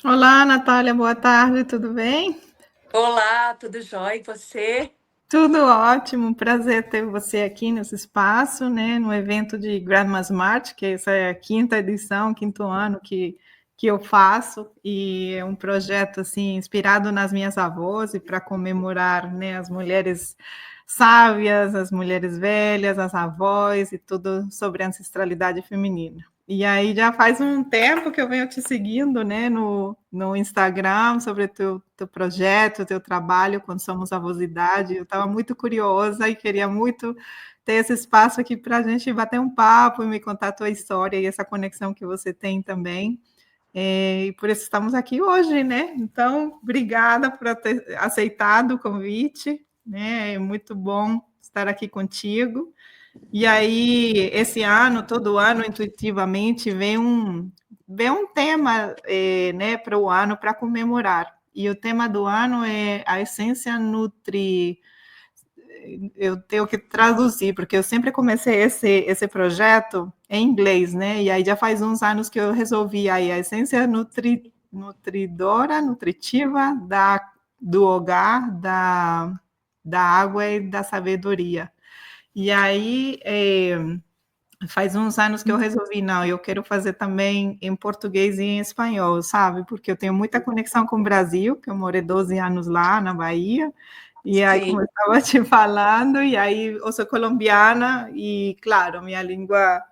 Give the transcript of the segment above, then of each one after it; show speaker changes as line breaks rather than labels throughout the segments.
Olá, Natália, boa tarde, tudo bem?
Olá, tudo jóia? E você?
Tudo ótimo, prazer ter você aqui nesse espaço, né, no evento de Grandma's March, que essa é a quinta edição, quinto ano que eu faço, e é um projeto, assim, inspirado nas minhas avós e para comemorar, né, as mulheres sábias, as mulheres velhas, as avós e tudo sobre a ancestralidade feminina. E aí já faz um tempo que eu venho te seguindo, né, no Instagram, sobre o teu projeto, o teu trabalho quando somos avosidade. Eu estava muito curiosa e queria muito ter esse espaço aqui para a gente bater um papo e me contar a tua história e essa conexão que você tem também. E por isso estamos aqui hoje, né? Então, obrigada por ter aceitado o convite, né? É muito bom estar aqui contigo. E aí, esse ano, todo ano, intuitivamente, vem um tema, né, para o ano para comemorar. E o tema do ano é a essência nutri. Eu tenho que traduzir, porque eu sempre comecei esse projeto em inglês, né? E aí já faz uns anos que eu resolvi aí a essência nutridora, nutritiva do hogar, da água e da sabedoria. E aí, faz uns anos que eu resolvi, não, eu quero fazer também em português e em espanhol, sabe? Porque eu tenho muita conexão com o Brasil, que eu morei 12 anos lá na Bahia, e aí, como eu
Sim.
estava te falando, e aí eu sou colombiana, e claro, minha língua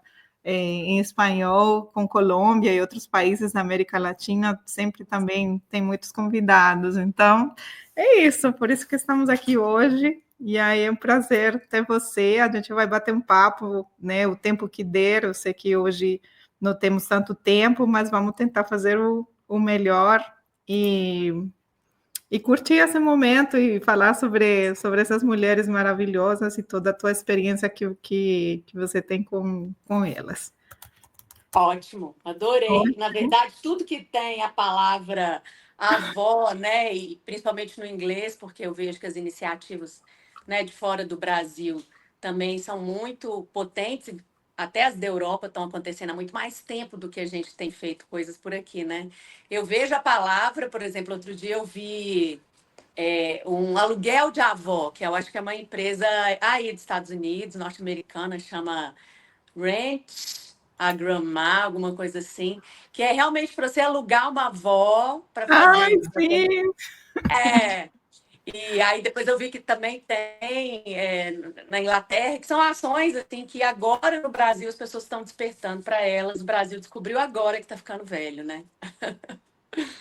em espanhol, com Colômbia e outros países da América Latina, sempre também tem muitos convidados. Então, é isso, por isso que estamos aqui hoje. E aí é um prazer ter você. A gente vai bater um papo, né? O tempo que der. Eu sei que hoje não temos tanto tempo, mas vamos tentar fazer o melhor e, e curtir esse momento e falar sobre essas mulheres maravilhosas e toda a tua experiência que você tem com elas.
Ótimo, adorei. Na verdade, tudo que tem a palavra avó, né, e principalmente no inglês, porque eu vejo que as iniciativas, né, de fora do Brasil também são muito potentes, até as da Europa estão acontecendo há muito mais tempo do que a gente tem feito coisas por aqui, né? Eu vejo a palavra, por exemplo, outro dia eu vi um aluguel de avó, que eu acho que é uma empresa aí dos Estados Unidos, norte-americana, chama Rent a Grandma, alguma coisa assim, que é realmente para você alugar uma avó para
Ai,
fazer.
sim!
É. E aí depois eu vi que também tem na Inglaterra, que são ações assim que agora no Brasil as pessoas estão despertando para elas. O Brasil descobriu agora que está ficando velho, né?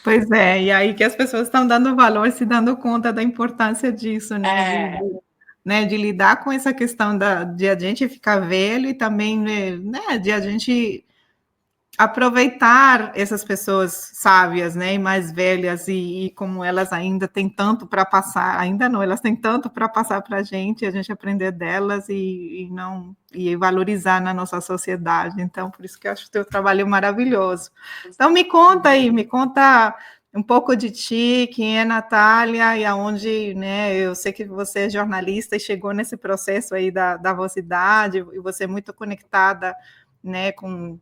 Pois é, e aí que as pessoas estão dando valor, se dando conta da importância disso, né?
É,
Né, de lidar com essa questão de a gente ficar velho e também, né, de a gente aproveitar essas pessoas sábias, né, e mais velhas e como elas ainda têm tanto para passar, ainda não, elas têm tanto para passar para a gente aprender delas e não e valorizar na nossa sociedade. Então, por isso que eu acho o teu trabalho maravilhoso. Então, me conta aí, me conta um pouco de ti, quem é Natália e aonde, né, eu sei que você é jornalista e chegou nesse processo aí da vocidade e você é muito conectada, né, com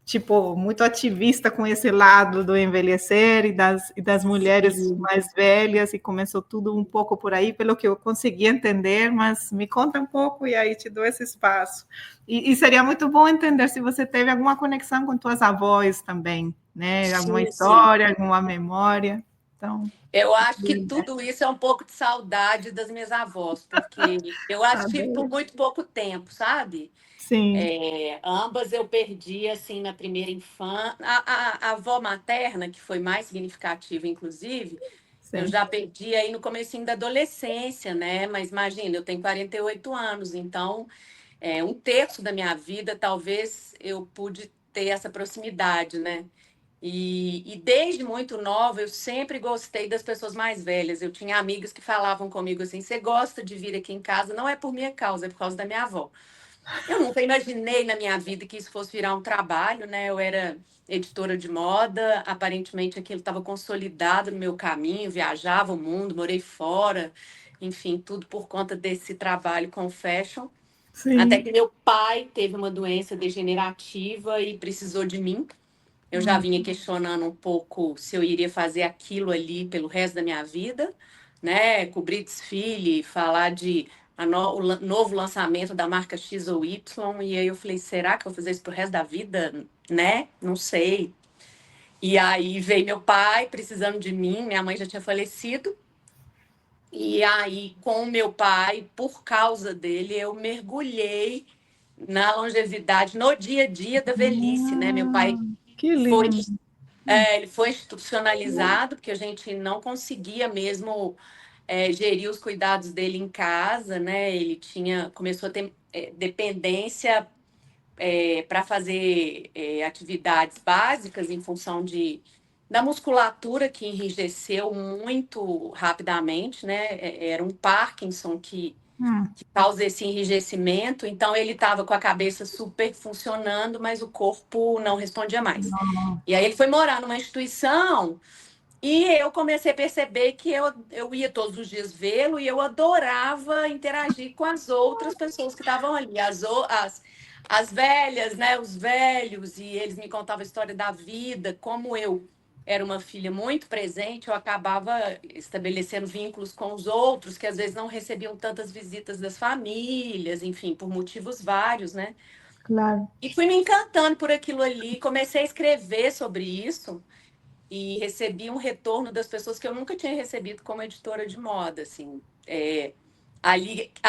tipo, muito ativista com esse lado do envelhecer e das mulheres
sim.
mais velhas, e começou tudo um pouco por aí, pelo que eu consegui entender, mas me conta um pouco e aí te dou esse espaço. E seria muito bom entender se você teve alguma conexão com tuas avós também, né? Alguma
Sim, sim.
história, alguma memória. Então,
Eu acho que tudo isso é um pouco de saudade das minhas avós, porque eu as tive por
adoro.
muito pouco tempo, sabe?
Sim,
Ambas eu perdi assim na primeira infância. A avó materna, que foi mais significativa, inclusive, eu
sim.
já perdi aí no comecinho da adolescência, né? Mas imagina, eu tenho 48 anos, então um terço da minha vida talvez eu pude ter essa proximidade, né? E desde muito nova eu sempre gostei das pessoas mais velhas. Eu tinha amigas que falavam comigo assim: você gosta de vir aqui em casa? Não é por minha causa, é por causa da minha avó. Eu nunca imaginei na minha vida que isso fosse virar um trabalho, né? Eu era editora de moda, aparentemente aquilo estava consolidado no meu caminho, viajava o mundo, morei fora, enfim, tudo por conta desse trabalho com fashion. Até
Sim.
que meu pai teve uma doença degenerativa e precisou de mim. Eu já vinha questionando um pouco se eu iria fazer aquilo ali pelo resto da minha vida, né? Cobrir desfile, falar de novo lançamento da marca X ou Y. E aí eu falei, será que eu vou fazer isso pro resto da vida, né? Não sei. E aí veio meu pai precisando de mim, minha mãe já tinha falecido. E aí, com o meu pai, por causa dele, eu mergulhei na longevidade, no dia a dia da velhice, né? Meu pai
Ah, que
foi,
lindo.
ele foi institucionalizado, porque a gente não conseguia mesmo gerir os cuidados dele em casa, né? Ele começou a ter dependência para fazer atividades básicas em função da musculatura que enrijeceu muito rapidamente, né? Era um Parkinson
Hum,
que causa esse enrijecimento. Então, ele estava com a cabeça super funcionando, mas o corpo não respondia mais.
não.
E aí, ele foi morar numa instituição e eu comecei a perceber que eu ia todos os dias vê-lo e eu adorava interagir com as outras pessoas que estavam ali, as velhas, né, os velhos, e eles me contavam a história da vida, como eu era uma filha muito presente, eu acabava estabelecendo vínculos com os outros, que às vezes não recebiam tantas visitas das famílias, enfim, por motivos vários, né?
Claro.
E fui me encantando por aquilo ali, comecei a escrever sobre isso e recebi um retorno das pessoas que eu nunca tinha recebido como editora de moda, assim.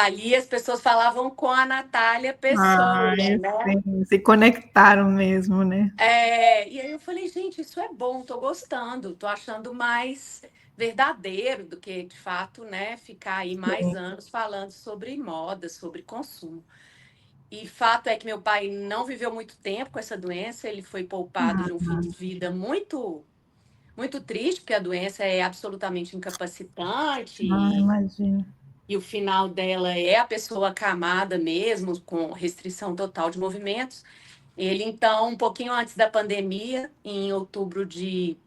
Ali as pessoas falavam com a Natália Pessoa,
Ai,
né?
sim, se conectaram mesmo, né?
E aí eu falei, gente, isso é bom, tô gostando, tô achando mais verdadeiro do que, de fato, né, ficar aí mais
Sim.
anos falando sobre moda, sobre consumo. E fato é que meu pai não viveu muito tempo com essa doença, ele foi poupado de um fim de vida muito triste, porque a doença é absolutamente incapacitante
Ah,
e,
imagino.
e o final dela é a pessoa acamada mesmo, com restrição total de movimentos. Ele, então, um pouquinho antes da pandemia, em outubro de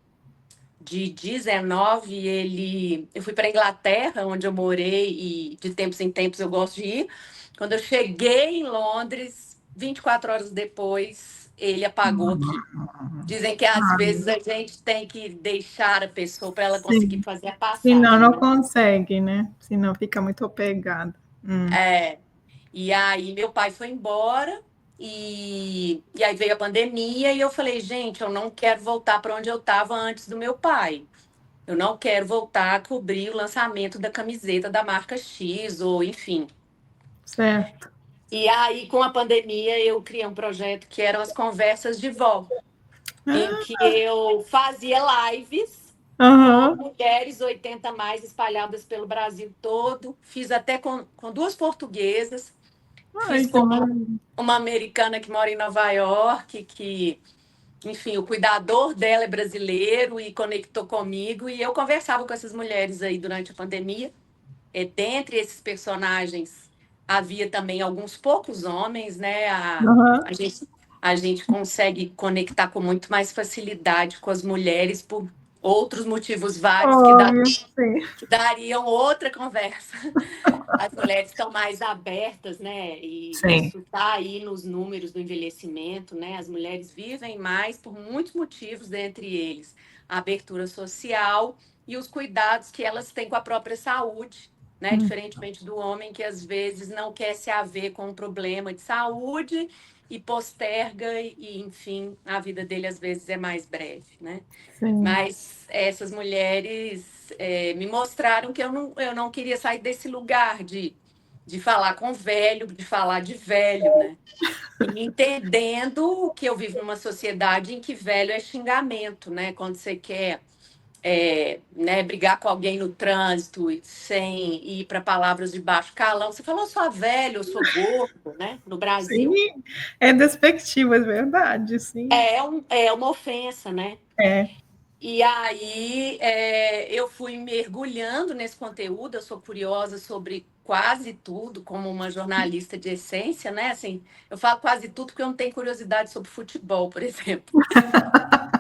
19, eu fui para a Inglaterra, onde eu morei, e de tempos em tempos eu gosto de ir. Quando eu cheguei em Londres, 24 horas depois, ele apagou aqui. Dizem que às vezes a gente tem que deixar a pessoa para ela conseguir
Sim.
fazer a
Senão
passagem,
não
né?
consegue, né? Senão fica muito apegado.
É. E aí meu pai foi embora e aí veio a pandemia e eu falei, gente, eu não quero voltar para onde eu estava antes do meu pai. Eu não quero voltar a cobrir o lançamento da camiseta da marca X ou enfim.
Certo.
E aí com a pandemia eu criei um projeto que eram as conversas de vó, em
Ah,
que eu fazia lives com
aham.
mulheres 80 mais espalhadas pelo Brasil todo. Fiz até com duas portuguesas,
Ai,
fiz
que
com
maravilha.
uma americana que mora em Nova York, que, enfim, o cuidador dela é brasileiro e conectou comigo. E eu conversava com essas mulheres aí durante a pandemia. Dentre esses personagens, havia também alguns poucos homens, né?
Aham.
A gente consegue conectar com muito mais facilidade com as mulheres por outros motivos vários
Óbvio, sim.
que dariam outra conversa. As mulheres estão mais abertas, né? E
Sim.
isso está aí nos números do envelhecimento, né? As mulheres vivem mais por muitos motivos, dentre eles a abertura social e os cuidados que elas têm com a própria saúde, né?
Hum,
Diferentemente do homem que às vezes não quer se haver com um problema de saúde e posterga e enfim, a vida dele às vezes é mais breve, né?
sim.
Mas essas mulheres me mostraram que eu não queria sair desse lugar de falar com velho, de falar de velho, né? E entendendo que eu vivo numa sociedade em que velho é xingamento, né? Quando você quer né, brigar com alguém no trânsito sem ir para palavras de baixo calão, você fala, eu sou velho, eu sou gordo, né? No
Sim,
Brasil
é despectivo, é verdade, sim.
é uma ofensa, né?
É.
E aí eu fui mergulhando nesse conteúdo, eu sou curiosa sobre quase tudo, como uma jornalista de essência, né? Assim, eu falo quase tudo porque eu não tenho curiosidade sobre futebol, por exemplo.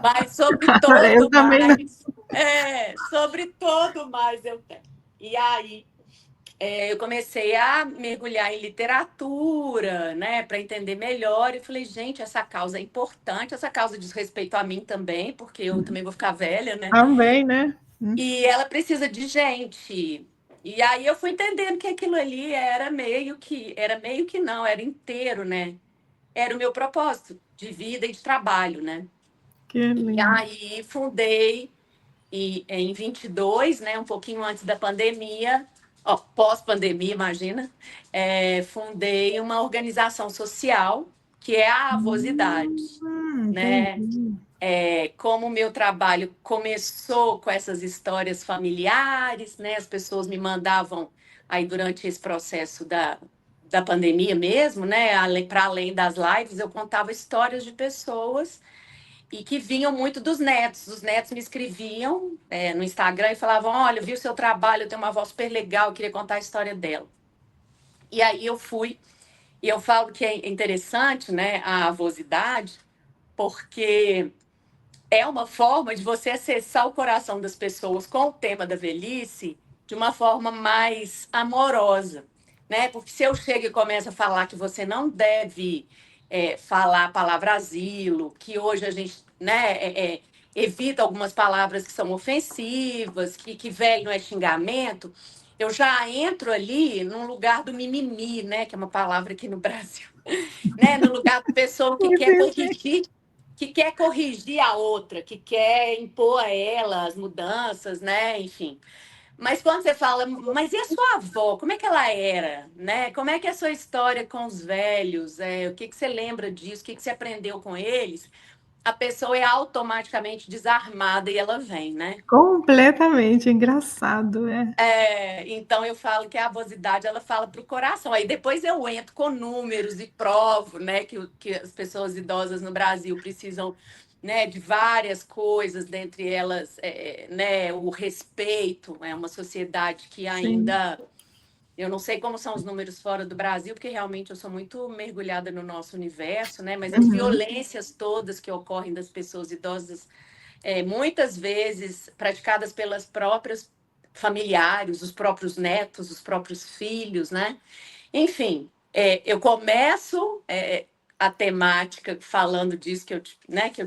Mas sobre
Eu
todo
também não.
mais, sobre todo mais eu tenho. E aí eu comecei a mergulhar em literatura, né, para entender melhor. E falei, gente, essa causa é importante, essa causa diz respeito a mim também, porque eu também vou ficar velha, né?
Também, né?
E ela precisa de gente. E aí eu fui entendendo que aquilo ali era meio que não, era inteiro, né? Era o meu propósito de vida e de trabalho, né?
Que
E
lindo.
aí fundei em 22, né, um pouquinho antes da pandemia, ó, pós-pandemia, imagina, fundei uma organização social que é a Avosidade, né?
Entendi.
Como o meu trabalho começou com essas histórias familiares, né? As pessoas me mandavam aí durante esse processo da pandemia mesmo, né? Para além das lives, eu contava histórias de pessoas e que vinham muito dos netos. Os netos me escreviam no Instagram e falavam: Olha, eu vi o seu trabalho, eu tenho uma voz super legal, eu queria contar a história dela. E aí eu fui, e eu falo que é interessante, né, a avosidade, porque é uma forma de você acessar o coração das pessoas com o tema da velhice de uma forma mais amorosa, né? Porque se eu chego e começo a falar que você não deve falar a palavra asilo, que hoje a gente, né, evita algumas palavras que são ofensivas, que velho não é xingamento, eu já entro ali num lugar do mimimi, né? Que é uma palavra aqui no Brasil, né? No lugar da pessoa
Entendi.
que quer corrigir a outra, que quer impor a ela as mudanças, né? Enfim. Mas quando você fala, mas e a sua avó? Como é que ela era, né? Como é que é a sua história com os velhos? O que que você lembra disso? O que que você aprendeu com eles? A pessoa é automaticamente desarmada e ela vem, né?
Completamente engraçado, é.
Então eu falo que a avosidade ela fala para o coração. Aí depois eu entro com números e provo, né, que as pessoas idosas no Brasil precisam, né, de várias coisas, dentre elas, né, o respeito. É uma sociedade que
Sim.
ainda eu não sei como são os números fora do Brasil, porque realmente eu sou muito mergulhada no nosso universo, né? Mas as
Uhum.
violências todas que ocorrem das pessoas idosas muitas vezes praticadas pelas próprias familiares, os próprios netos, os próprios filhos, né? Enfim, eu começo a temática falando disso que eu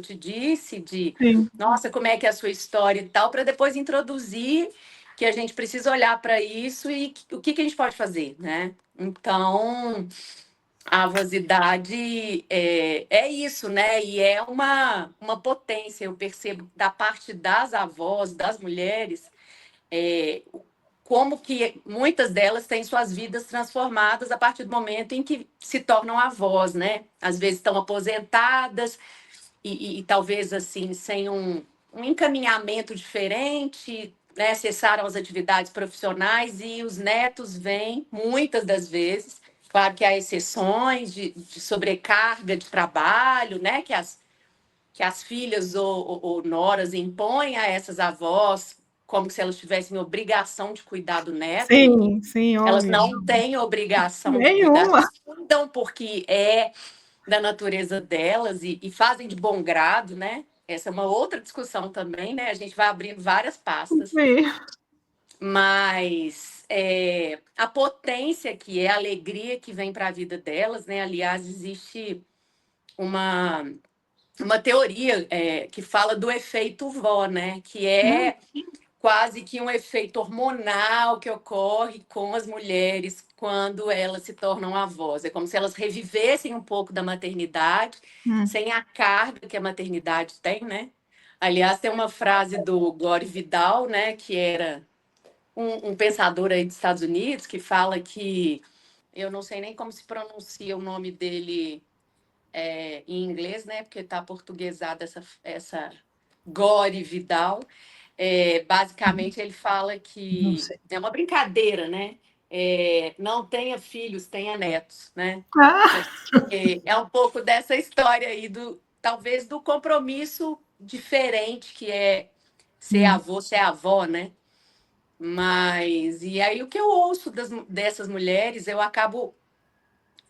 te disse, de
Sim.
nossa, como é que é a sua história e tal, para depois introduzir que a gente precisa olhar para isso e o que a gente pode fazer, né? Então, a avosidade é isso, né? E é uma potência, eu percebo, da parte das avós, das mulheres, é, como que muitas delas têm suas vidas transformadas a partir do momento em que se tornam avós, né? Às vezes estão aposentadas e talvez assim, sem um encaminhamento diferente, né? Cessaram as atividades profissionais e os netos vêm, muitas das vezes. Claro que há exceções de sobrecarga de trabalho, né? Que as filhas ou noras impõem a essas avós como se elas tivessem obrigação de cuidar do neto, e
Sim, sim,
elas
óbvio.
não têm obrigação de cuidar,
Nenhuma.
elas cuidam porque é da natureza delas e fazem de bom grado, né? Essa é uma outra discussão também, né? A gente vai abrindo várias pastas,
Sim.
mas a potência que é, a alegria que vem para a vida delas, né? Aliás, existe uma, uma teoria que fala do efeito vó, né? Que
Hum,
é quase que um efeito hormonal que ocorre com as mulheres quando elas se tornam avós. É como se elas revivessem um pouco da maternidade,
hum.
sem a carga que a maternidade tem, né? Aliás, tem uma frase do Gore Vidal, né, que era um pensador aí dos Estados Unidos, que fala que eu não sei nem como se pronuncia o nome dele em inglês, né, porque está portuguesada essa Gore Vidal. Basicamente, ele fala
Não
que
sei.
é uma brincadeira, né? Não tenha filhos, tenha netos, né?
Ah,
É um pouco dessa história aí talvez do compromisso diferente que é ser
hum.
avô, ser avó, né? Mas e aí o que eu ouço dessas mulheres, eu acabo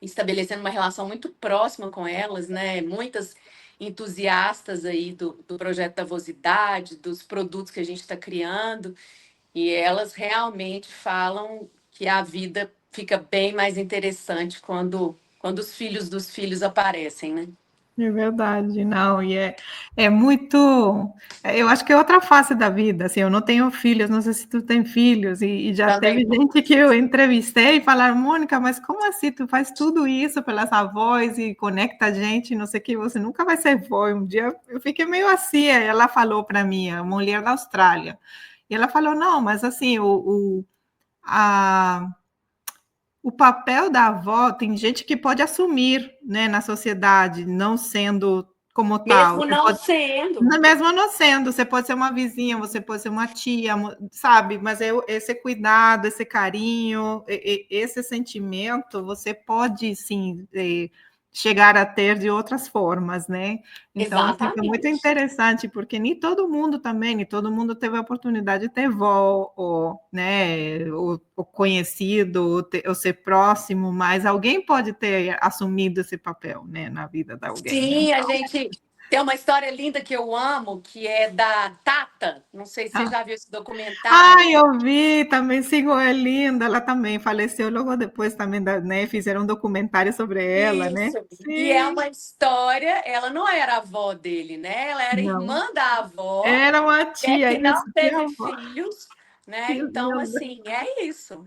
estabelecendo uma relação muito próxima com elas, né? Muitas entusiastas aí do projeto da Vosidade, dos produtos que a gente está criando, e elas realmente falam que a vida fica bem mais interessante quando os filhos dos filhos aparecem, né?
É verdade, não, é muito. Eu acho que é outra face da vida. Assim, eu não tenho filhos, não sei se tu tem filhos, e já teve
Também não.
gente que eu entrevistei e falaram, Mônica, mas como assim? Tu faz tudo isso pelas avós e conecta a gente, não sei o que, você nunca vai ser avó. Um dia eu fiquei meio assim, aí ela falou para mim, a mulher da Austrália, e ela falou, não, mas assim, a o papel da avó tem gente que pode assumir, né, na sociedade, não sendo como tal.
Mesmo
Você
não
pode,
sendo.
mesmo não sendo, você pode ser uma vizinha, você pode ser uma tia, sabe? Mas esse cuidado, esse carinho, esse sentimento, você pode sim chegar a ter de outras formas, né? Então, assim, foi muito
Exatamente.
interessante, porque nem todo mundo também, nem todo mundo teve a oportunidade de ter vó, ou, né, o conhecido, ou ser próximo, mas alguém pode ter assumido esse papel, né, na vida de alguém.
Sim, a gente tem uma história linda que eu amo, que é da Tata. Não sei se você
Ah,
já viu esse documentário.
ai, eu vi, também sigo, é linda, ela também faleceu logo depois também, né, fizeram um documentário sobre ela, né?
Isso. E é
Sim,
uma história, ela não era avó dele, né? Ela era
não,
irmã da avó,
era uma tia,
que não
isso, tia
teve
avó,
filhos,
que
né? Então,
linda.
assim, é isso.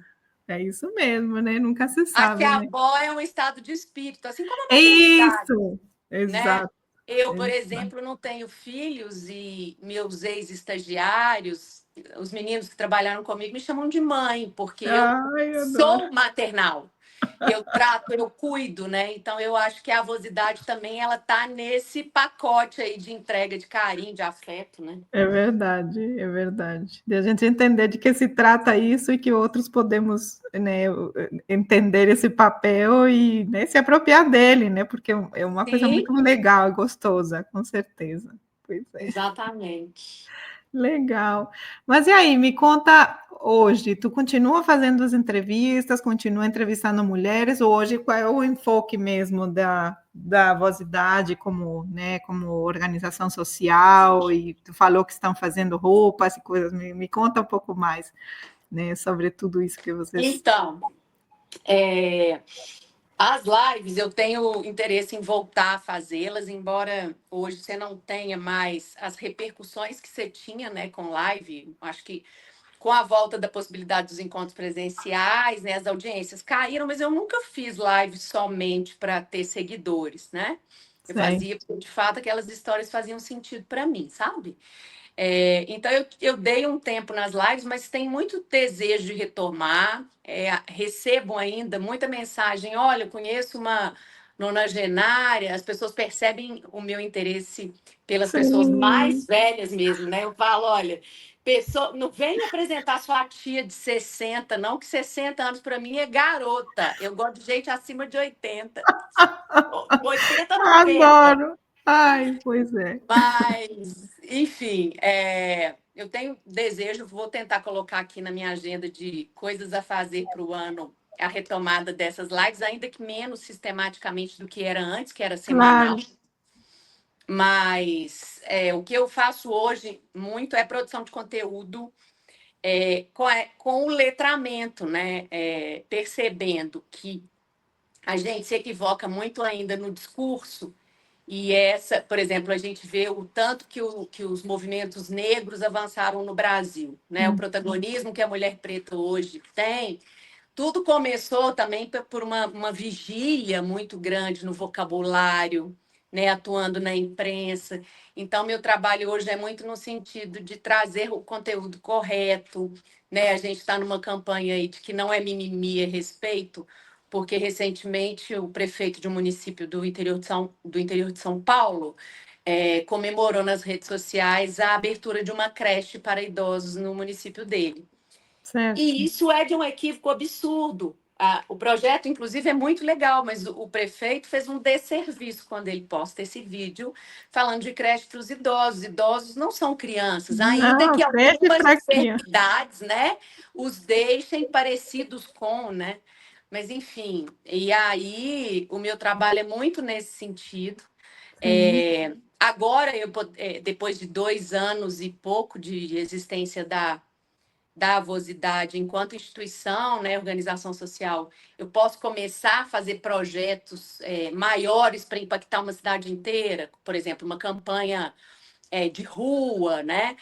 É isso mesmo, né? Nunca se
Acho que
sabe,
a
né?
avó é um estado de espírito, assim como a
É
maternidade,
isso,
né?
exato,
Eu, por
exato.
exemplo, não tenho filhos e meus ex-estagiários, os meninos que trabalharam comigo, me chamam de mãe, porque eu
Ai, eu adoro.
sou maternal. Eu trato, eu cuido, né? Então eu acho que a avosidade também ela tá nesse pacote aí de entrega de carinho, de afeto, né?
É verdade, é verdade. De a gente entender de que se trata isso e que outros podemos, né, entender esse papel e, né, se apropriar dele, né? Porque é uma coisa
Sim,
muito legal e gostosa, com certeza. Pois é.
exatamente.
Legal. Mas e aí, me conta hoje, tu continua fazendo as entrevistas, continua entrevistando mulheres, ou hoje qual é o enfoque mesmo da Vosidade como, né, como organização social, e tu falou que estão fazendo roupas e coisas, me conta um pouco mais, né, sobre tudo isso que vocês...
Então, é, as lives eu tenho interesse em voltar a fazê-las, embora hoje você não tenha mais as repercussões que você tinha, né, com live. Acho que com a volta da possibilidade dos encontros presenciais, né, as audiências caíram, mas eu nunca fiz live somente para ter seguidores, né? Eu
Sei,
fazia, porque, de fato, aquelas histórias faziam sentido para mim, sabe? Então, eu dei um tempo nas lives, mas tenho muito desejo de retomar. Recebo ainda muita mensagem: olha, eu conheço uma nonagenária, as pessoas percebem o meu interesse pelas pessoas
sim.
mais velhas mesmo, né? Eu falo: olha, pessoa, não vem me apresentar sua tia de 60, não, que 60 anos para mim é garota. Eu gosto de gente acima de 80, 80, 90.
Adoro. Ai, pois é.
Mas, enfim, eu tenho desejo, vou tentar colocar aqui na minha agenda de coisas a fazer para o ano a retomada dessas lives, ainda que menos sistematicamente do que era antes, que era semanal.
Claro,
Mas o que eu faço hoje muito é produção de conteúdo com o letramento, né? Percebendo que a gente se equivoca muito ainda no discurso e essa, por exemplo, a gente vê o tanto que os movimentos negros avançaram no Brasil, né? O protagonismo que a mulher preta hoje tem. Tudo começou também por uma vigília muito grande no vocabulário, né? Atuando na imprensa. Então, meu trabalho hoje é muito no sentido de trazer o conteúdo correto, né? A gente está numa campanha aí de que não é mimimi, é respeito, porque recentemente o prefeito de um município do interior de São Paulo comemorou nas redes sociais a abertura de uma creche para idosos no município dele. E
certo.
isso é de um equívoco absurdo. O projeto, inclusive, é muito legal, mas o prefeito fez um desserviço quando ele posta esse vídeo falando de creche para os idosos. Idosos não são crianças, ainda
Não,
que
creche
algumas
para criança.
enfermidades, né, os deixem parecidos com, né? Mas, enfim, e aí o meu trabalho é muito nesse sentido.
Sim,
Agora, depois de 2 anos e pouco de existência da avosidade enquanto instituição, né, organização social, eu posso começar a fazer projetos maiores para impactar uma cidade inteira, por exemplo, uma campanha de rua, né?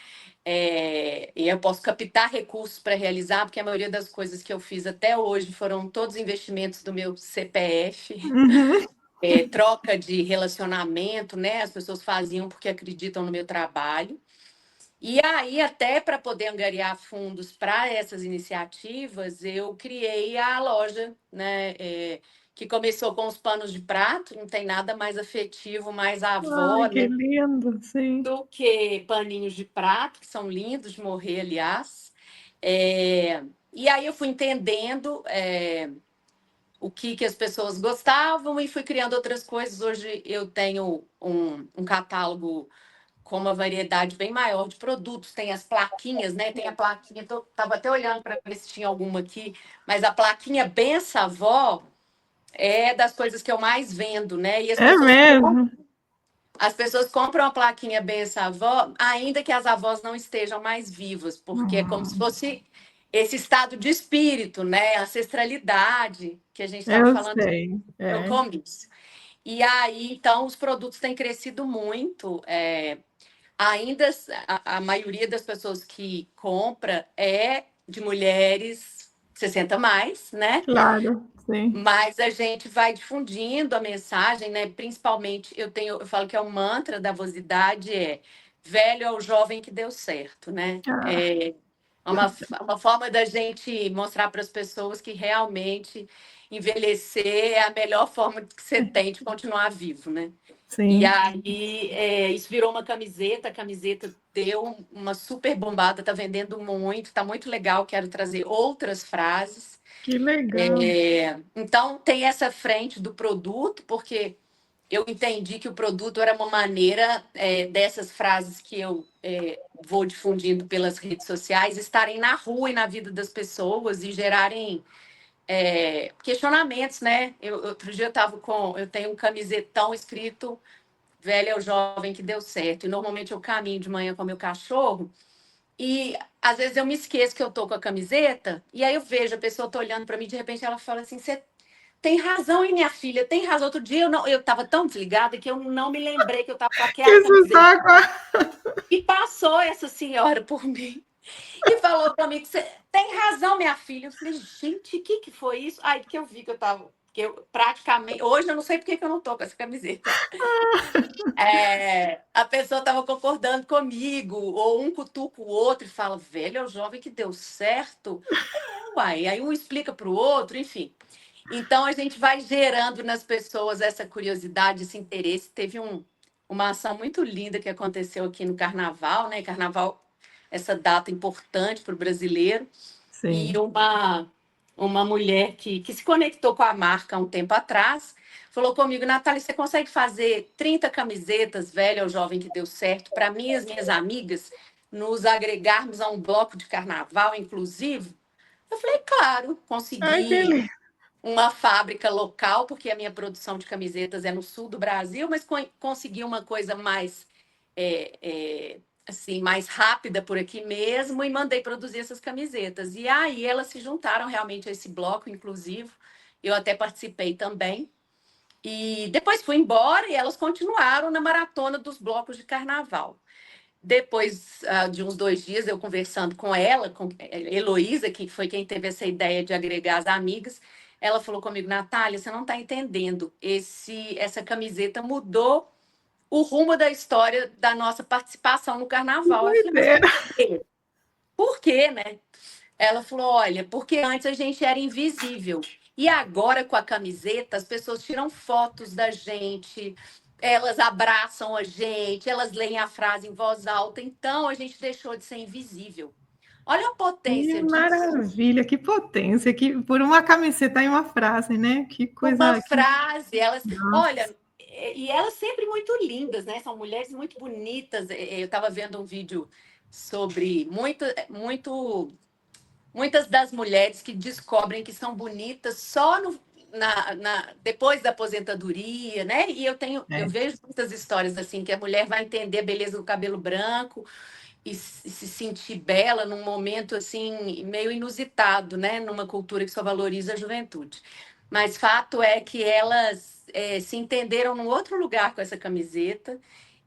E eu posso captar recursos para realizar, porque a maioria das coisas que eu fiz até hoje foram todos investimentos do meu CPF,
Uhum.
troca de relacionamento, né? As pessoas faziam porque acreditam no meu trabalho. E aí, até para poder angariar fundos para essas iniciativas, eu criei a loja, né? Que começou com os panos de prato, não tem nada mais afetivo, mais avó,
Ai, que
né?
lindo, sim.
Do que paninhos de prato, que são lindos de morrer, aliás. E aí eu fui entendendo o que as pessoas gostavam e fui criando outras coisas. Hoje eu tenho um catálogo com uma variedade bem maior de produtos. Tem as plaquinhas, né? Tem a plaquinha, estava até olhando para ver se tinha alguma aqui, mas a plaquinha Bença Avó é das coisas que eu mais vendo, né? E
É mesmo?
as pessoas compram a plaquinha Bença Avó, ainda que as avós não estejam mais vivas, porque é como se fosse esse estado de espírito, né? Ancestralidade que a gente estava
Eu
falando
sei.
no
É.
começo. E aí, então, os produtos têm crescido muito. Ainda a maioria das pessoas que compra é de mulheres 60 mais, né?
Claro, sim.
Mas a gente vai difundindo a mensagem, né? Principalmente, eu falo que é o mantra da avosidade velho é o jovem que deu certo, né?
Ah,
Uma forma da gente mostrar para as pessoas que realmente envelhecer é a melhor forma que você tem de continuar vivo, né? E
sim.
aí, isso virou uma camiseta, a camiseta deu uma super bombada, tá vendendo muito, tá muito legal, quero trazer outras frases.
Que legal.
Então, tem essa frente do produto, porque eu entendi que o produto era uma maneira dessas frases que eu vou difundindo pelas redes sociais estarem na rua e na vida das pessoas e gerarem questionamentos, né? Outro dia eu tenho um camisetão escrito velho é o jovem que deu certo. E normalmente eu caminho de manhã com meu cachorro e às vezes eu me esqueço que eu tô com a camiseta e aí eu vejo a pessoa tá olhando para mim, de repente ela fala assim: "Você tem razão, hein, minha filha? Tem razão. Outro dia eu tava tão desligada que eu não me lembrei que eu tava com aquela
Que
camiseta.
susto!
E passou essa senhora por mim e falou para mim que você tem razão, minha filha. Eu falei, gente, o que foi isso? Aí que eu vi que eu tava. Que eu praticamente. Hoje eu não sei por que eu não tô com essa camiseta. A pessoa estava concordando comigo, ou um cutuca o outro e fala, velho, é o jovem que deu certo. Uai, aí um explica para o outro, enfim. Então a gente vai gerando nas pessoas essa curiosidade, esse interesse. Teve uma ação muito linda que aconteceu aqui no Carnaval, né? Carnaval, essa data importante para o brasileiro. E
Sim.
uma mulher que se conectou com a marca há um tempo atrás falou comigo, Natália, você consegue fazer 30 camisetas, velha ou jovem que deu certo, para mim e as minhas amigas nos agregarmos a um bloco de carnaval inclusivo? Eu falei, claro,
Ai, que
consegui
lindo.
uma fábrica local, porque a minha produção de camisetas é no sul do Brasil, mas consegui uma coisa mais é, é, assim, mais rápida por aqui mesmo e mandei produzir essas camisetas. E aí elas se juntaram realmente a esse bloco inclusivo. Eu até participei também. E depois fui embora e elas continuaram na maratona dos blocos de carnaval. Depois de uns 2 dias, eu conversando com ela, com Heloísa, que foi quem teve essa ideia de agregar as amigas, ela falou comigo, Natália, você não está entendendo, essa camiseta mudou o rumo da história da nossa participação no
Que
carnaval. Eu falei, mas
doideira.
por quê? Por quê, né? Ela falou, olha, porque antes a gente era invisível. E agora, com a camiseta, as pessoas tiram fotos da gente, elas abraçam a gente, elas leem a frase em voz alta. Então, a gente deixou de ser invisível. Olha a
Que
potência disso.
maravilha, que potência, que por uma camiseta e uma frase, né? Que
Uma
coisa que.
frase, elas,
Nossa,
olha, e elas sempre muito lindas, né? São mulheres muito bonitas. Eu estava vendo um vídeo sobre muitas das mulheres que descobrem que são bonitas só depois da aposentadoria, né? E eu
é.
vejo muitas histórias assim que a mulher vai entender a beleza do cabelo branco e se sentir bela num momento assim meio inusitado, né? Numa cultura que só valoriza a juventude. Mas fato é que elas se entenderam num outro lugar com essa camiseta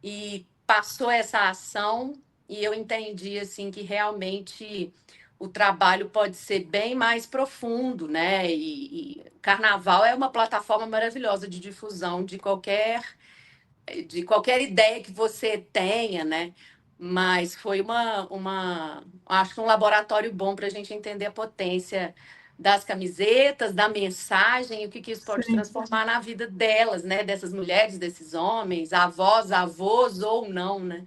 e passou essa ação e eu entendi assim que realmente o trabalho pode ser bem mais profundo, né? E Carnaval é uma plataforma maravilhosa de difusão de qualquer ideia que você tenha, né? Mas foi acho que um laboratório bom para a gente entender a potência das camisetas, da mensagem, e o que, que isso pode
Sim.
transformar na vida delas, né? Dessas mulheres, desses homens, avós, avós ou não, né?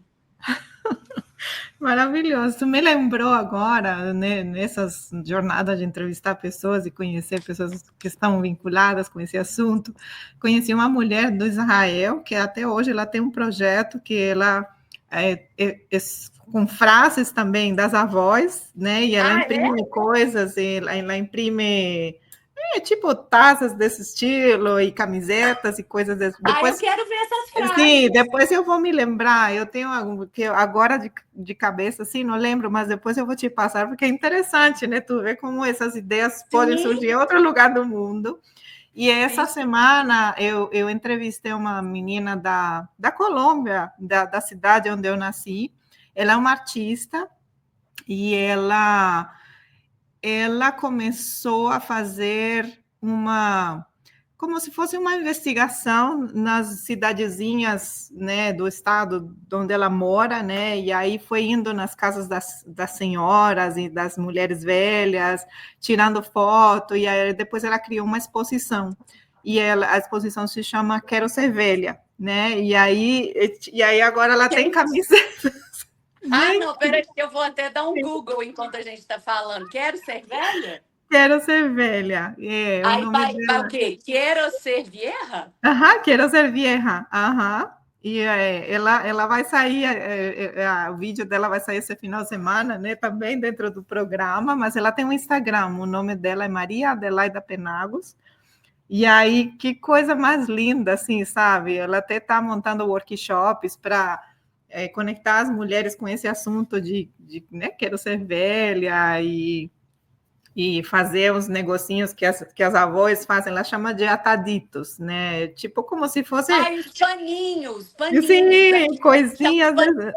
Maravilhoso. Tu me lembrou agora, né, nessas jornadas de entrevistar pessoas e conhecer pessoas que estão vinculadas com esse assunto. Conheci uma mulher do Israel que até hoje ela tem um projeto que ela com frases também das avós, né? E ela
Ah, é?
imprime coisas, e ela imprime tipo taças desse estilo e camisetas e coisas desse.
Ah, eu
Depois
quero ver essas
sim,
frases.
depois eu vou me lembrar. Eu tenho algo que agora de cabeça, assim, não lembro, mas depois eu vou te passar, porque é interessante, né? Tu vê como essas ideias podem
Sim,
surgir em outro lugar do mundo. E essa
sim.
semana eu entrevistei uma menina da Colômbia, da cidade onde eu nasci. Ela é uma artista e ela começou a fazer uma como se fosse uma investigação nas cidadezinhas, né, do estado onde ela mora, né, e aí foi indo nas casas das senhoras e das mulheres velhas, tirando foto, e aí depois ela criou uma exposição, e a exposição se chama Quero Ser Velha, né, e aí agora ela tem camisa.
Ah,
Gente,
não, peraí, eu vou até dar um Google enquanto a gente está falando. Quero ser velha?
Quero Ser Velha, o
Aí
nome
vai o
dela.
quê? Quero ser vieja?
Ajá, quiero ser vieja. Ajá. E ela vai sair, o vídeo dela vai sair esse final de semana, né? Também dentro do programa, mas ela tem um Instagram, o nome dela é Maria Adelaida Penagos. E aí, que coisa mais linda, assim, sabe? Ela até está montando workshops para conectar as mulheres com esse assunto de né, quero ser velha e fazer os negocinhos que as avós fazem, ela chama de ataditos, né? Tipo como se fosse,
Ai, os paninhos, paninhos.
sim,
Aqui a gente chama
coisinhas.
paninho.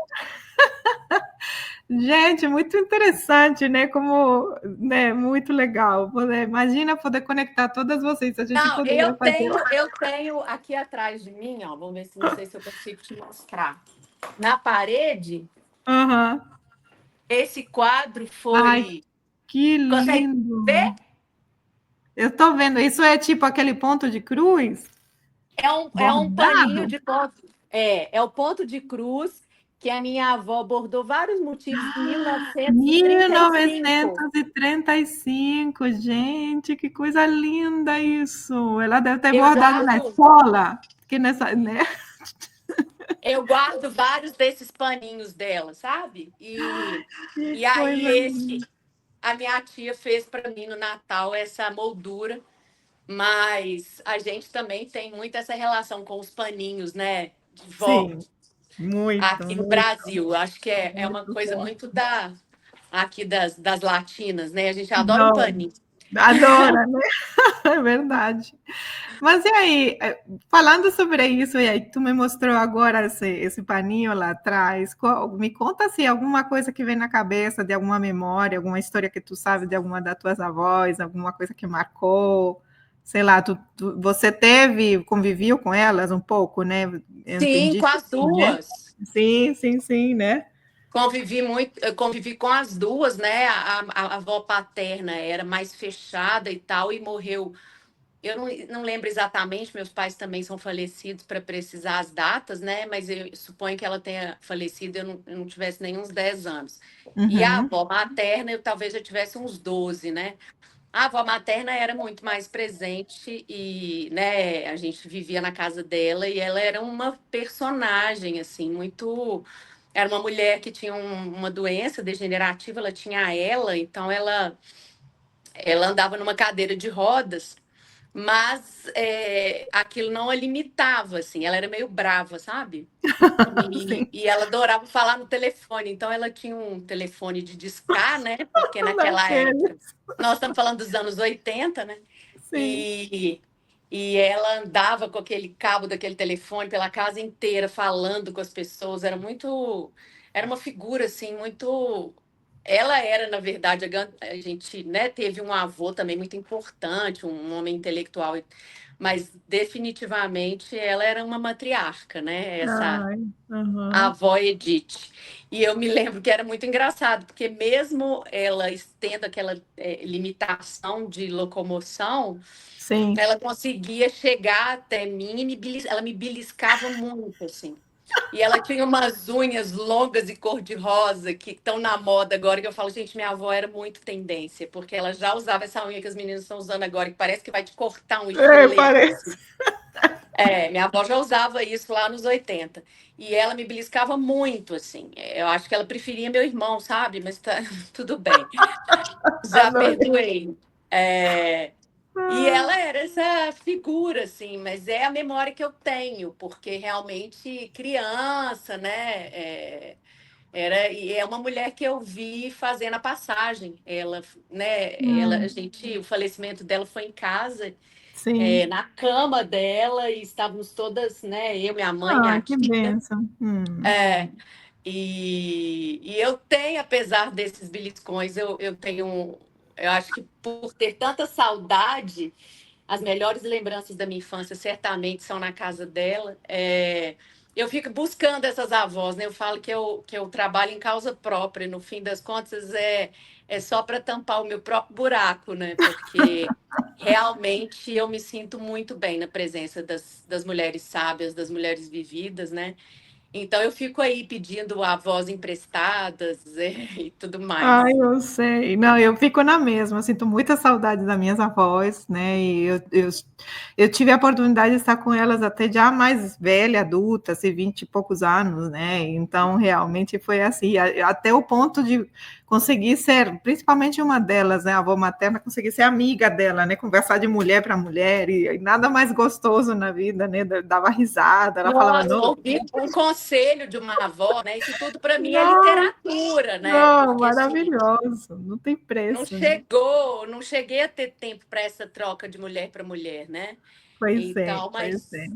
Gente, muito interessante, né? Como, né? Muito legal. Imagina poder conectar todas vocês. A gente
Não,
poderia fazer.
eu tenho aqui atrás de mim, ó. Vamos ver se não sei se eu consigo te mostrar. Na parede,
Aham.
esse quadro
Ai,
foi.
que
Consegue ver?
lindo! Eu tô vendo. Isso é tipo aquele ponto de cruz
É um paninho
bordado.
de ponto. É o ponto de cruz que a minha avó bordou vários motivos em
Mil
1935.
novecentos e trinta e cinco, gente, que coisa linda isso. Ela deve ter
Eu
bordado na
guardo,
escola, que nessa, né?
eu guardo vários desses paninhos dela, sabe?
Que
E aí
coisa linda.
a minha tia fez para mim no Natal essa moldura, mas a gente também tem muito essa relação com os paninhos, né? De vó
Sim, muito,
aqui no
muito,
Brasil. Acho que é uma
muito
coisa
forte.
muito aqui das latinas, né? A gente adora um
Adoro,
paninho.
adora, né? É verdade. Mas e aí, falando sobre isso, e aí tu me mostrou agora esse paninho lá atrás, me conta se alguma coisa que vem na cabeça, de alguma memória, alguma história que tu sabe de alguma das tuas avós, alguma coisa que marcou, sei lá, você conviveu com elas um pouco, né? Eu
Sim,
entendi
com
que
as
sim, né?
duas.
Sim, sim, sim, né?
Convivi muito, eu convivi com as duas, né? A avó paterna era mais fechada e tal, e morreu. Eu não lembro exatamente, meus pais também são falecidos para precisar as datas, né? Mas eu suponho que ela tenha falecido, eu não tivesse nem uns 10 anos. E a
Uhum,
avó materna, eu talvez já tivesse uns 12, né? A avó materna era muito mais presente e, né, a gente vivia na casa dela e ela era uma personagem, assim, muito. Era uma mulher que tinha uma doença degenerativa, ela tinha ela, então ela andava numa cadeira de rodas, mas aquilo não a limitava, assim, ela era meio brava, sabe?
Sim,
E ela adorava falar no telefone, então ela tinha um telefone de discar, né? Porque naquela época,
daqueles.
nós estamos falando dos anos 80, né?
Sim.
E, e ela andava com aquele cabo daquele telefone pela casa inteira, falando com as pessoas, era uma figura, assim, muito... Ela era, na verdade, a gente, né, teve um avô também muito importante, um homem intelectual, mas definitivamente ela era uma matriarca, né? Essa
Ai,
a
aham.
avó Edith. E eu me lembro que era muito engraçado, porque mesmo ela tendo aquela limitação de locomoção,
Sim.
ela conseguia chegar até mim e ela me beliscava muito, assim. E ela tinha umas unhas longas e cor-de-rosa que estão na moda agora, que eu falo, gente, minha avó era muito tendência, porque ela já usava essa unha que as meninas estão usando agora, que parece que vai te cortar um
É,
estilete, assim.
parece.
Minha avó já usava isso lá nos 80. E ela me beliscava muito, assim. Eu acho que ela preferia meu irmão, sabe? Mas tá tudo bem. Já
Adorei.
perdoei. É, E
Ah,
ela era essa figura, assim, mas é a memória que eu tenho, porque realmente criança, né? E é uma mulher que eu vi fazendo a passagem. Ela, né? O falecimento dela foi em casa,
sim.
na cama dela, e estávamos todas, né? Eu, minha mãe,
Ah,
minha
que
tia.
bênção.
É, e eu tenho, apesar desses beliscões, eu tenho. Eu acho que por ter tanta saudade, as melhores lembranças da minha infância certamente são na casa dela. Eu fico buscando essas avós, né? Eu falo que eu trabalho em causa própria, no fim das contas, é só para tampar o meu próprio buraco, né? Porque realmente eu me sinto muito bem na presença das mulheres sábias, das mulheres vividas, né? Então eu fico aí pedindo avós emprestadas e tudo
Ai,
mais.
eu sei. Não, eu fico na mesma. Eu sinto muita saudade das minhas avós, né? Eu tive a oportunidade de estar com elas até já mais velha, adulta, assim, 20 e poucos anos, né? Então, realmente foi assim, até o ponto de conseguir ser, principalmente uma delas, né? A avó materna, conseguir ser amiga dela, né? Conversar de mulher para mulher, e nada mais gostoso na vida, né? Dava risada, ela falava,
Nossa,
não,
ouvir um conselho de uma avó, né? Isso tudo para mim é
não,
literatura, né?
não,
Porque assim,
maravilhoso, não tem preço, né?
não cheguei a ter tempo para essa troca de mulher para mulher, né?
Pois é,
Então,
pois é.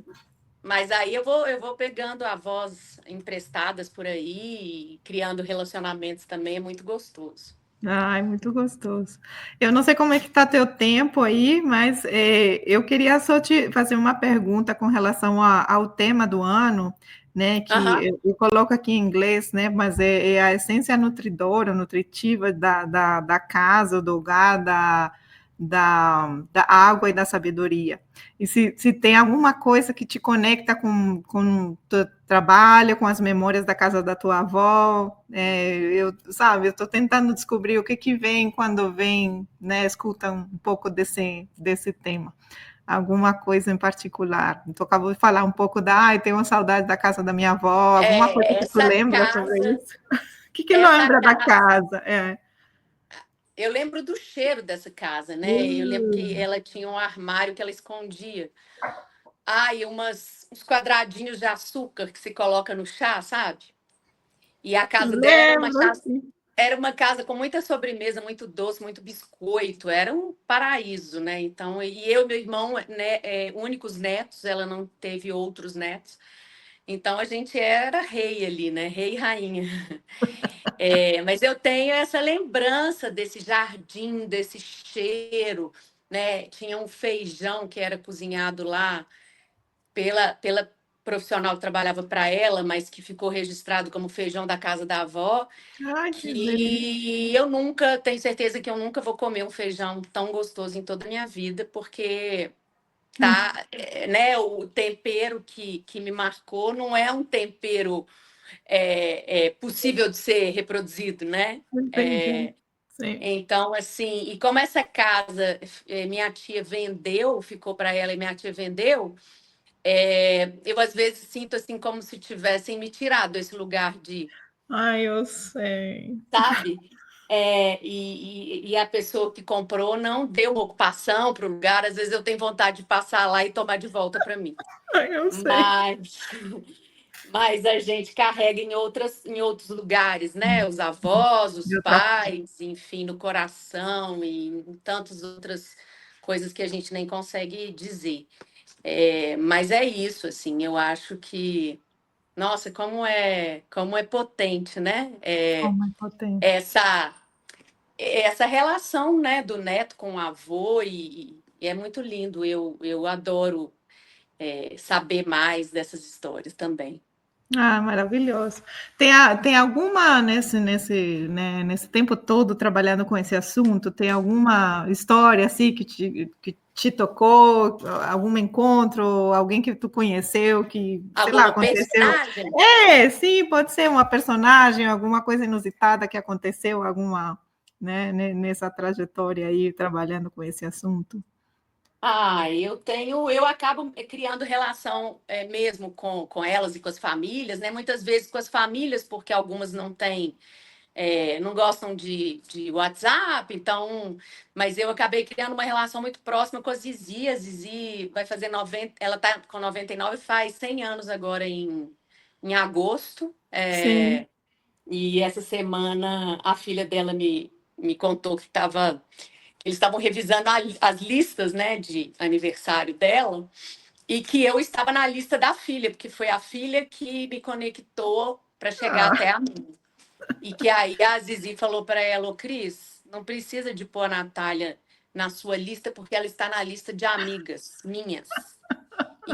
mas aí eu vou pegando avós emprestadas por aí, e criando relacionamentos também, é muito gostoso.
Ai, muito gostoso. Eu não sei como é que está teu tempo aí, mas eu queria só te fazer uma pergunta com relação ao tema do ano, né? Que
Aham.
eu coloco aqui em inglês, né? Mas é a essência nutridora, nutritiva da casa, do lugar, da água e da sabedoria. E se tem alguma coisa que te conecta com o teu trabalho, com as memórias da casa da tua avó, sabe, eu estou tentando descobrir o que vem quando vem, né, escuta um pouco desse tema. Alguma coisa em particular. Tu acabou de falar um pouco tenho uma saudade da casa da minha avó, alguma coisa que tu
Essa
lembra sobre
casa,
isso? O que
essa
lembra da
casa
casa?
Eu lembro do cheiro dessa casa, né? Eu lembro que
Hum,
ela tinha um armário que ela escondia. E uns quadradinhos de açúcar que se coloca no chá, sabe? E a casa dela
lembro, sim.
era uma casa com muita sobremesa, muito doce, muito biscoito. Era um paraíso, né? Então, e eu e meu irmão, né, únicos netos, ela não teve outros netos. Então a gente era rei ali, né? Rei e rainha. Mas eu tenho essa lembrança desse jardim, desse cheiro, né? Tinha um feijão que era cozinhado lá pela profissional que trabalhava para ela, mas que ficou registrado como feijão da casa da avó,
Ai, que delícia.
que eu nunca, tenho certeza que eu nunca vou comer um feijão tão gostoso em toda a minha vida, porque tá, né, o tempero que me marcou não é um tempero possível de ser reproduzido, né?
Entendi.
É,
Sim.
então, assim, e como essa casa minha tia vendeu, ficou para ela e minha tia vendeu, eu às vezes sinto assim como se tivessem me tirado esse lugar de,
Ai, eu sei.
sabe? e a pessoa que comprou não deu uma ocupação para o lugar. Às vezes eu tenho vontade de passar lá e tomar de volta para mim.
Eu sei.
Mas a gente carrega em outros lugares, né? Os avós, os
De outra forma.
pais, enfim, no coração e em tantas outras coisas que a gente nem consegue dizer. Mas é isso, assim, eu acho que, nossa, como é potente, né?
Como é potente.
Essa, essa relação, né, do neto com o avô e é muito lindo. Eu adoro saber mais dessas histórias também.
Ah, maravilhoso. Tem alguma nesse tempo todo trabalhando com esse assunto, tem alguma história assim que te tocou, algum encontro, alguém que tu conheceu que, sei lá,
Alguma
aconteceu?
personagem?
Sim, pode ser uma personagem, alguma coisa inusitada que aconteceu, alguma, né, nessa trajetória aí trabalhando com esse assunto.
Eu acabo criando relação mesmo com elas e com as famílias, né? Muitas vezes com as famílias, porque algumas não têm, não gostam de WhatsApp, então, mas eu acabei criando uma relação muito próxima com a Zizi. A Zizi vai fazer 90, ela tá com 99, faz 100 anos agora em agosto.
Sim.
E essa semana a filha dela me contou que eles estavam revisando as listas, né, de aniversário dela, e que eu estava na lista da filha, porque foi a filha que me conectou para chegar
Ah,
até a mim. E que aí a Zizi falou para ela: ô Cris, não precisa de pôr a Natália na sua lista, porque ela está na lista de amigas minhas.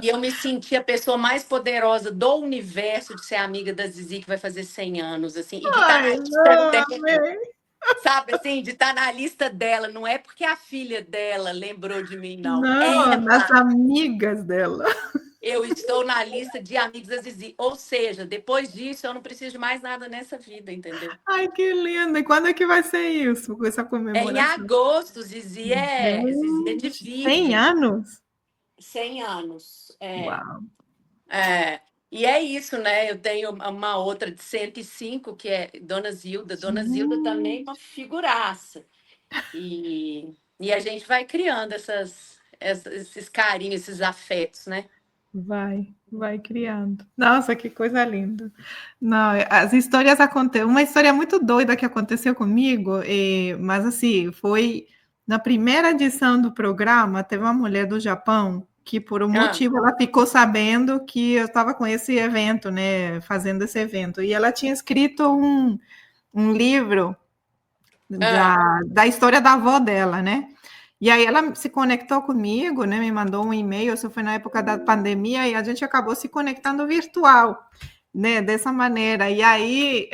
E eu me senti a pessoa mais poderosa do universo de ser amiga da Zizi, que vai fazer 100 anos, assim, e de estar na
ai,
lista
não,
dela.
amei.
Sabe assim, de estar na lista dela, não é porque a filha dela lembrou de mim, não.
Não, das
Ela,
amigas dela.
eu estou na lista de amigos da Zizi. Ou seja, depois disso, eu não preciso de mais nada nessa vida, entendeu?
Ai, que lindo! E quando é que vai ser isso, com essa
É em
comemoração?
agosto, Zizi é de
Gente, 100
Virgem,
anos?
100 anos.
Uau!
É. E é isso, né? Eu tenho uma outra de 105 que é Dona Zilda. Dona Zilda também é uma
Gente,
figuraça. E a gente vai criando esses carinhos, esses afetos, né?
vai criando. Nossa, que coisa linda. Não, as histórias acontecem. Uma história muito doida que aconteceu comigo, mas assim, foi na primeira edição do programa, teve uma mulher do Japão que, por um
Ah,
motivo, ela ficou sabendo que eu estava com esse evento, né, fazendo esse evento, e ela tinha escrito um livro
ah,
da história da avó dela, né? E aí ela se conectou comigo, né? Me mandou um e-mail, isso foi na época da pandemia, e a gente acabou se conectando virtual, né? Dessa maneira. E aí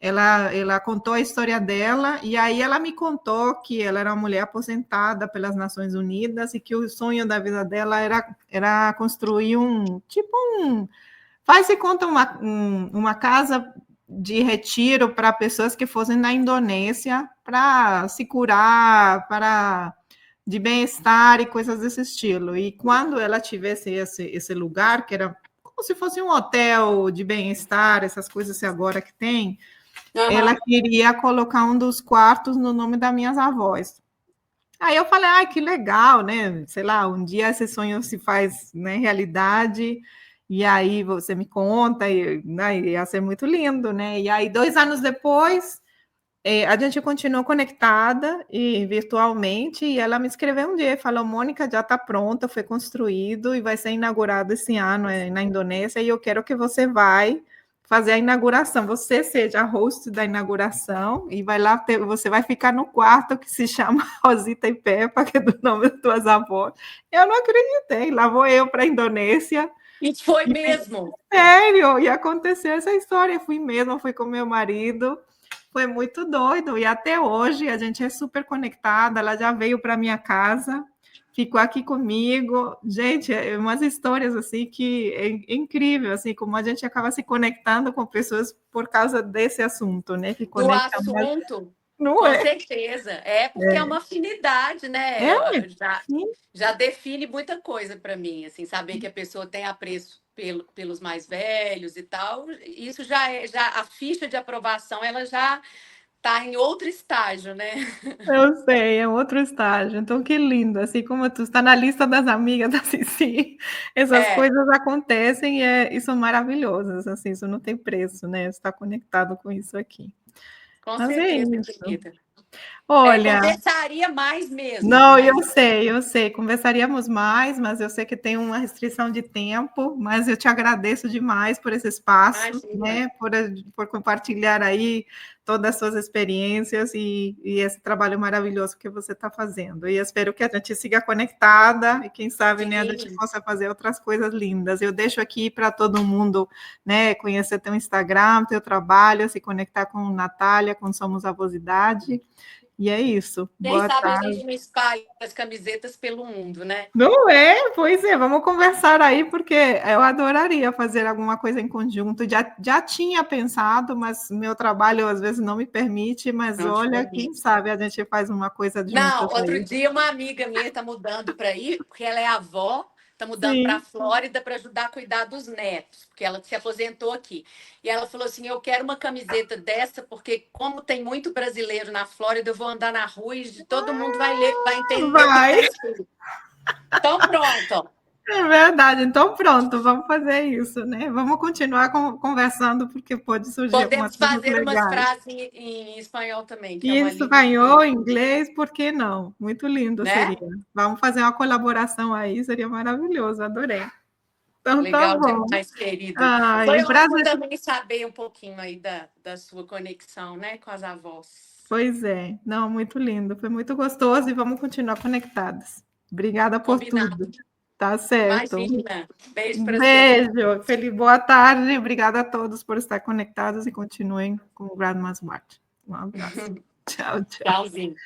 ela contou a história dela, e aí ela me contou que ela era uma mulher aposentada pelas Nações Unidas e que o sonho da vida dela era construir faz de conta uma casa de retiro para pessoas que fossem na Indonésia para se curar, para de bem-estar e coisas desse estilo. E quando ela tivesse esse lugar, que era como se fosse um hotel de bem-estar, essas coisas agora que tem, ela
aham.
queria colocar um dos quartos no nome das minhas avós. Aí eu falei, ai, que legal, né? Sei lá, um dia esse sonho se faz, né, realidade, e aí você me conta, e, né, ia ser muito lindo, né? E aí, 2 anos depois, a gente continuou conectada e virtualmente, e ela me escreveu um dia e falou, Mônica, já está pronta, foi construído e vai ser inaugurado esse ano na Indonésia, e eu quero que você vai fazer a inauguração, você seja a host da inauguração, e vai lá, você vai ficar no quarto que se chama Rosita e Peppa, que é do nome das tuas avós. Eu não acreditei, lá vou eu para a Indonésia,
Isso foi
e
mesmo.
sério, e aconteceu essa história, fui mesmo, fui com meu marido, foi muito doido, e até hoje a gente é super conectada, ela já veio para minha casa, ficou aqui comigo, gente, umas histórias assim que é incrível, assim, como a gente acaba se conectando com pessoas por causa desse assunto, né, que
Do
conecta mais,
assunto,
não
com
é?
certeza. É porque é uma afinidade, né?
É,
Já,
sim,
já define muita coisa para mim, assim, saber que a pessoa tem apreço pelos mais velhos e tal. Isso já a ficha de aprovação, ela já tá em outro estágio, né?
Eu sei, é outro estágio. Então, que lindo. Assim como tu está na lista das amigas da Cici, essas
É,
coisas acontecem e são maravilhosas. Assim, isso não tem preço, né? Estar conectado com isso aqui.
com
Mas é
certeza,
isso.
querida.
Olha,
Conversaria mais mesmo,
não,
mas
eu sei. Conversaríamos mais, mas eu sei que tem uma restrição de tempo, mas eu te agradeço demais por esse espaço,
imagina.
né? Por compartilhar aí todas as suas experiências e esse trabalho maravilhoso que você está fazendo. E espero que a gente siga conectada e, quem sabe, né, a gente
Sim,
possa fazer outras coisas lindas. Eu deixo aqui para todo mundo, né, conhecer teu Instagram, teu trabalho, se conectar com Natália, com Somos Avosidade. E é isso.
quem
Boa
sabe a
tarde.
gente não espalha as camisetas pelo mundo, né?
Não é? Pois é, vamos conversar aí, porque eu adoraria fazer alguma coisa em conjunto. Já tinha pensado, mas meu trabalho às vezes não me permite. Mas
Não te
olha, quem
permite.
sabe a gente faz uma coisa
Não,
juntas
outro
aí.
dia uma amiga minha está mudando para aí, porque ela é avó, está mudando para a
Sim.
Flórida para ajudar a cuidar dos netos, porque ela se aposentou aqui. E ela falou assim: Eu quero uma camiseta dessa, porque como tem muito brasileiro na Flórida, eu vou andar na rua e todo mundo vai ler, vai entender o que
Vai,
está escrito. Então, pronto.
é verdade. Então, pronto, vamos fazer isso, né? Vamos continuar conversando, porque pode surgir algumas
Podemos
coisas
fazer umas
legais.
frases em espanhol também, que é
E
uma língua
espanhol,
que,
inglês, por que não? Muito lindo seria.
né?
Vamos fazer uma colaboração aí, seria maravilhoso, adorei. Então, tá
Legal
bom.
demais, querida.
Ai,
Foi
um
ótimo
prazer.
também saber um pouquinho aí da sua conexão, né, com as avós.
Pois é, não, muito lindo, foi muito gostoso e vamos continuar conectadas. Obrigada por tudo.
Combinado.
Tá certo.
Imagina. Beijo
Um
para você.
beijo, feliz boa tarde. Obrigada a todos por estar conectados e continuem com o Grandma's Smart. Um abraço. Tchau, tchau.
Tchauzinho.